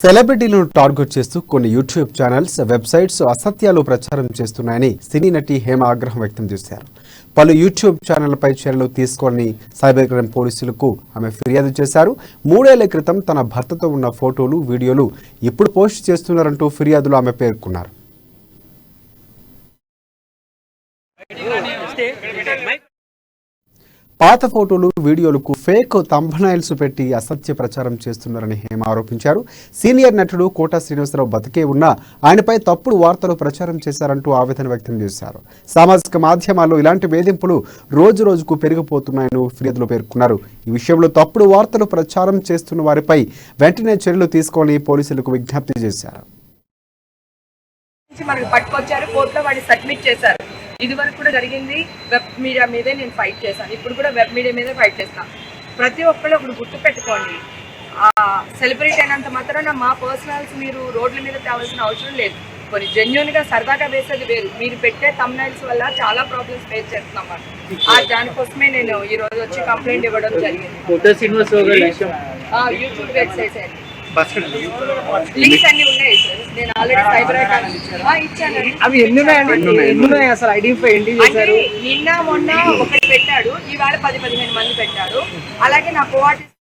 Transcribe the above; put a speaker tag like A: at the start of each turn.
A: సెలబ్రిటీలను target చేస్తూ కొన్ని YouTube channels, websites అసత్యాలు ప్రచారం చేస్తున్నాయని సినీ నటి హేమ ఆగ్రహం వ్యక్తం చేశారు. పలు యూట్యూబ్ ఛానళ్లపై చర్యలు తీసుకోవాలని సైబర్ క్రైమ్ పోలీసులకు ఆమె ఫిర్యాదు చేశారు. 3 ఏళ్ల క్రితం తన భర్తతో ఉన్న ఫోటోలు, వీడియోలు ఇప్పుడు పోస్ట్ చేస్తున్నారంటూ ఫిర్యాదులో ఆమె పేర్కొన్నారు. పాత ఫోటోలు, వీడియోలకు ఫేక్ థంబ్నైల్స్ పెట్టి అసత్య ప్రచారం చేస్తున్నారని హేమ ఆరోపించారు. సీనియర్ నటుడు కోట శ్రీనివాసరావు బతికే ఉన్నా ఆయనపై తప్పుడు వార్తలు ప్రచారం చేశారంటూ ఆవేదన వ్యక్తం చేశారు. సామాజిక మాధ్యమాల్లో ఇలాంటి వేధింపులు రోజు రోజుకు పెరిగిపోతున్నాయని ఫిర్యాదులో పేర్కొన్నారు. ఈ విషయంలో తప్పుడు వార్తలు ప్రచారం చేస్తున్న వారిపై వెంటనే చర్యలు తీసుకోవాలని పోలీసులకు విజ్ఞప్తి చేశారు.
B: ఇది వరకు కూడా జరిగింది వెబ్ మీడియా మీదే నేను ఫైట్ చేశాను. ఇప్పుడు కూడా వెబ్ మీడియా మీదే ఫైట్ చేస్తాను. ప్రతి ఒక్కళ్ళు ఒకటి గుర్తు పెట్టుకోండి, సెలబ్రిటీ అయినంత మాత్రాన మా పర్సనల్స్ మీరు రోడ్ల మీద తేవాల్సిన అవసరం లేదు. కొన్ని జెన్యున్గా సరదాగా వేసేది వేరు. మీరు పెట్టే థంబ్నైల్స్ వల్ల చాలా ప్రాబ్లమ్స్ ఫేస్ చేస్తున్నాం. దానికోసమే నేను ఈ రోజు వచ్చి కంప్లైంట్ ఇవ్వడం జరిగింది. యూట్యూబ్ వెబ్సైట్స్ లింక్స్ అన్ని ఉన్నాయి సార్. నేను ఆల్రెడీ సైబర్ ఇచ్చాను.
C: అవి ఎన్ని ఉన్నాయి అసలు ఐడెంటిఫై
B: నిన్న మొన్న ఒకటి పెట్టాడు, ఇవాళ 10-15 మంది పెట్టారు. అలాగే నా కోఆర్డినేటర్